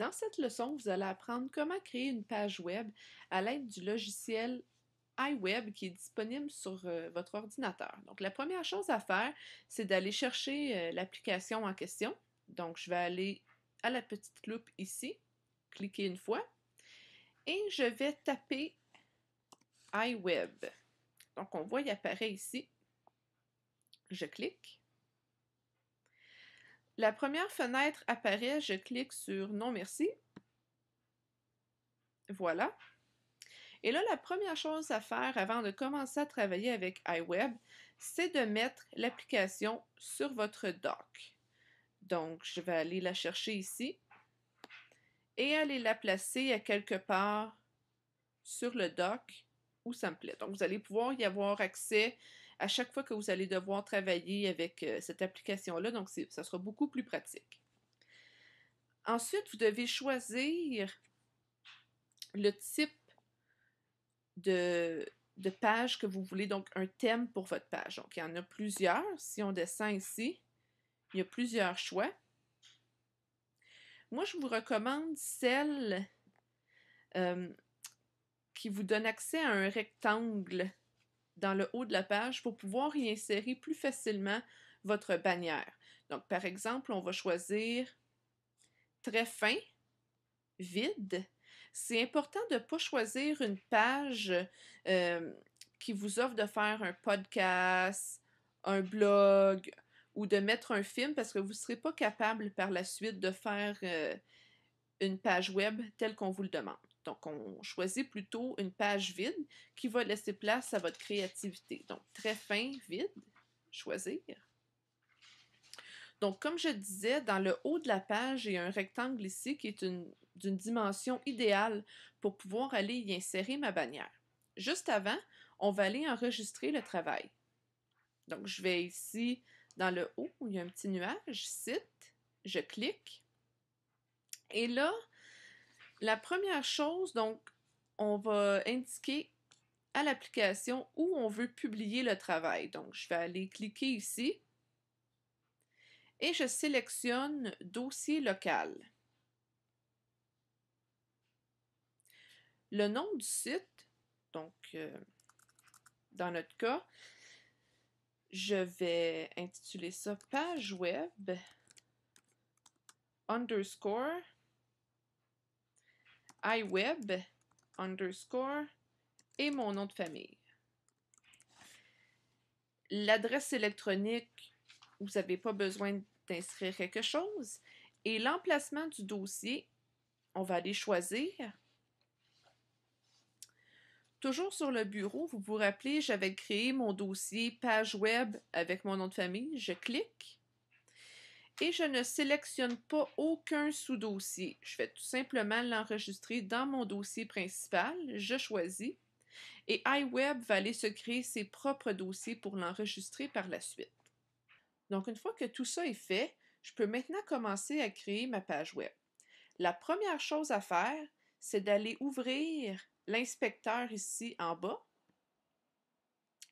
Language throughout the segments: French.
Dans cette leçon, vous allez apprendre comment créer une page web à l'aide du logiciel iWeb qui est disponible sur votre ordinateur. Donc, la première chose à faire, c'est d'aller chercher l'application en question. Donc, je vais aller à la petite loupe ici, cliquer une fois, et je vais taper iWeb. Donc, on voit, il apparaît ici. Je clique. La première fenêtre apparaît, je clique sur Non merci. Voilà. Et là, la première chose à faire avant de commencer à travailler avec iWeb, c'est de mettre l'application sur votre dock. Donc, je vais aller la chercher ici et aller la placer à quelque part sur le dock où ça me plaît. Donc, vous allez pouvoir y avoir accès à chaque fois que vous allez devoir travailler avec cette application-là. Donc, ça sera beaucoup plus pratique. Ensuite, vous devez choisir le type de page que vous voulez, donc un thème pour votre page. Donc, il y en a plusieurs. Si on descend ici, il y a plusieurs choix. Moi, je vous recommande celle qui vous donne accès à un rectangle dans le haut de la page pour pouvoir y insérer plus facilement votre bannière. Donc, par exemple, on va choisir très fin, vide. C'est important de ne pas choisir une page qui vous offre de faire un podcast, un blog ou de mettre un film parce que vous ne serez pas capable par la suite de faire une page web telle qu'on vous le demande. Donc, on choisit plutôt une page vide qui va laisser place à votre créativité. Donc, très fin, vide, choisir. Donc, comme je disais, dans le haut de la page, il y a un rectangle ici qui est d'une dimension idéale pour pouvoir aller y insérer ma bannière. Juste avant, on va aller enregistrer le travail. Donc, je vais ici, dans le haut, où il y a un petit nuage, Site, je clique. Et là, la première chose, donc, on va indiquer à l'application où on veut publier le travail. Donc, je vais aller cliquer ici. Et je sélectionne Dossier local. Le nom du site, donc dans notre cas, je vais intituler ça Page web underscore iWeb underscore et mon nom de famille. L'adresse électronique, vous n'avez pas besoin d'inscrire quelque chose. Et l'emplacement du dossier, on va aller choisir. Toujours sur le bureau, vous vous rappelez, j'avais créé mon dossier page web avec mon nom de famille. Je clique et je ne sélectionne pas aucun sous-dossier. Je vais tout simplement l'enregistrer dans mon dossier principal. Je choisis et iWeb va aller se créer ses propres dossiers pour l'enregistrer par la suite. Donc, une fois que tout ça est fait, je peux maintenant commencer à créer ma page web. La première chose à faire, c'est d'aller ouvrir l'inspecteur ici en bas.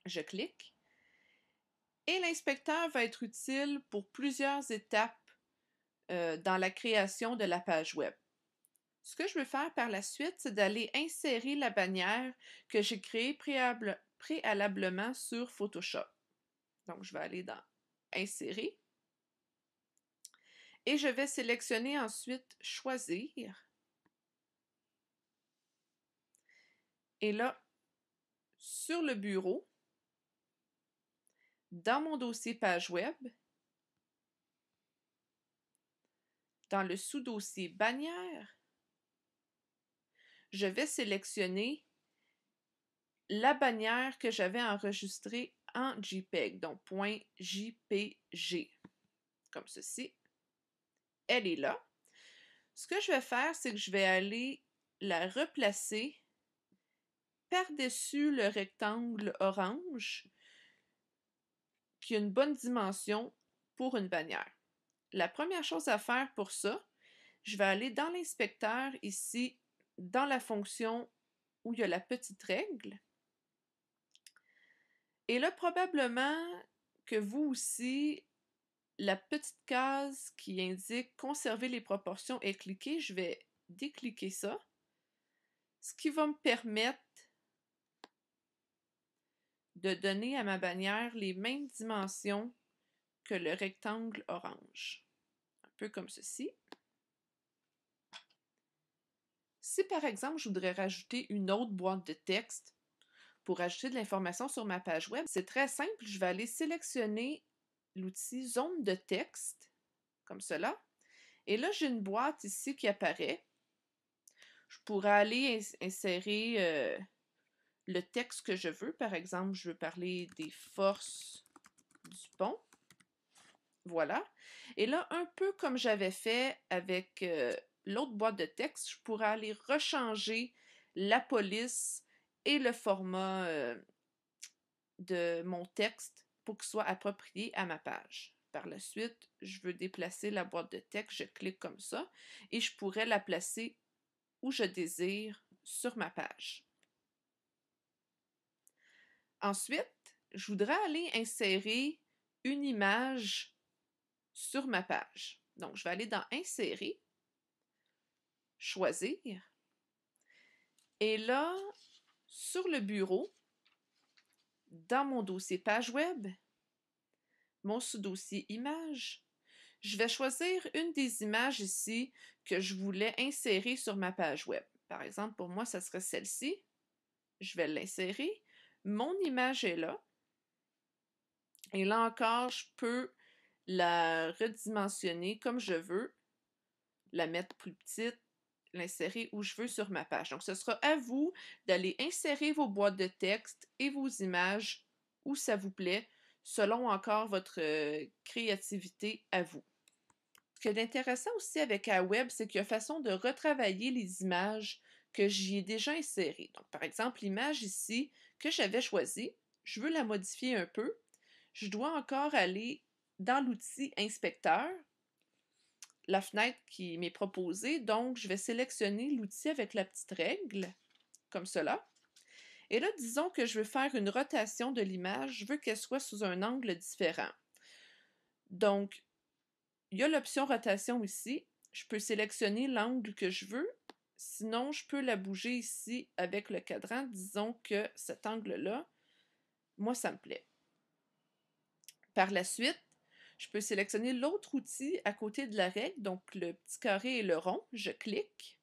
Je clique. Et l'inspecteur va être utile pour plusieurs étapes dans la création de la page web. Ce que je veux faire par la suite, c'est d'aller insérer la bannière que j'ai créée préalablement sur Photoshop. Donc, je vais aller dans Insérer. Et je vais sélectionner ensuite Choisir. Et là, sur le bureau, dans mon dossier page web, dans le sous-dossier bannière, je vais sélectionner la bannière que j'avais enregistrée en JPEG, donc .jpg, comme ceci. Elle est là. Ce que je vais faire, c'est que je vais aller la replacer par-dessus le rectangle orange qui a une bonne dimension pour une bannière. La première chose à faire pour ça, je vais aller dans l'inspecteur ici, dans la fonction où il y a la petite règle. Et là, probablement que vous aussi, la petite case qui indique conserver les proportions est cliquée, je vais décliquer ça, ce qui va me permettre de donner à ma bannière les mêmes dimensions que le rectangle orange. Un peu comme ceci. Si par exemple je voudrais rajouter une autre boîte de texte pour ajouter de l'information sur ma page web, c'est très simple. Je vais aller sélectionner l'outil zone de texte, comme cela. Et là, j'ai une boîte ici qui apparaît. Je pourrais aller insérer le texte que je veux. Par exemple, je veux parler des forces du pont. Voilà. Et là, un peu comme j'avais fait avec l'autre boîte de texte, je pourrais aller rechanger la police et le format de mon texte pour qu'il soit approprié à ma page. Par la suite, je veux déplacer la boîte de texte, je clique comme ça et je pourrais la placer où je désire sur ma page. Ensuite, je voudrais aller insérer une image sur ma page. Donc, je vais aller dans Insérer, Choisir. Et là, sur le bureau, dans mon dossier Page web, mon sous-dossier Images, je vais choisir une des images ici que je voulais insérer sur ma page web. Par exemple, pour moi, ça serait celle-ci. Je vais l'insérer. Mon image est là. Et là encore, je peux la redimensionner comme je veux, la mettre plus petite, l'insérer où je veux sur ma page. Donc, ce sera à vous d'aller insérer vos boîtes de texte et vos images où ça vous plaît, selon encore votre créativité à vous. Ce qui est intéressant aussi avec iWeb, c'est qu'il y a façon de retravailler les images que j'y ai déjà insérées. Donc, par exemple, l'image ici que j'avais choisie, je veux la modifier un peu. Je dois encore aller dans l'outil Inspecteur, la fenêtre qui m'est proposée. Donc, je vais sélectionner l'outil avec la petite règle, comme cela. Et là, disons que je veux faire une rotation de l'image. Je veux qu'elle soit sous un angle différent. Donc, il y a l'option rotation ici. Je peux sélectionner l'angle que je veux. Sinon, je peux la bouger ici avec le cadran. Disons que cet angle-là, moi, ça me plaît. Par la suite, je peux sélectionner l'autre outil à côté de la règle, donc le petit carré et le rond. Je clique.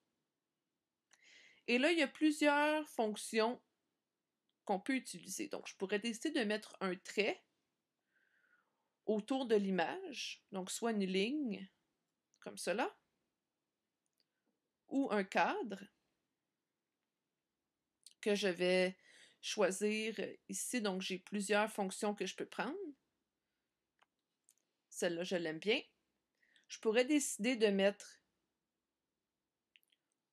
Et là, il y a plusieurs fonctions qu'on peut utiliser. Donc, je pourrais décider de mettre un trait autour de l'image, donc soit une ligne, comme cela, ou un cadre que je vais choisir ici. Donc, j'ai plusieurs fonctions que je peux prendre. Celle-là, je l'aime bien. Je pourrais décider de mettre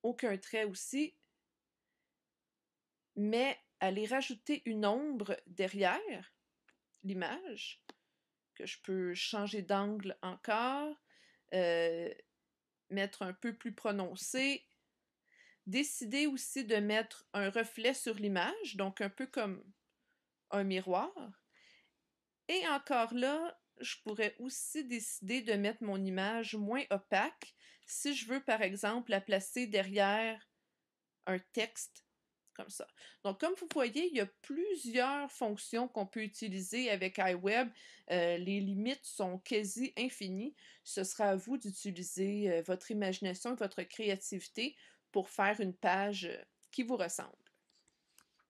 aucun trait aussi, mais aller rajouter une ombre derrière l'image, que je peux changer d'angle encore, mettre un peu plus prononcé. Décider aussi de mettre un reflet sur l'image, donc un peu comme un miroir. Et encore là, je pourrais aussi décider de mettre mon image moins opaque si je veux, par exemple, la placer derrière un texte, comme ça. Donc, comme vous voyez, il y a plusieurs fonctions qu'on peut utiliser avec iWeb. Les limites sont quasi infinies. Ce sera à vous d'utiliser votre imagination et votre créativité pour faire une page qui vous ressemble.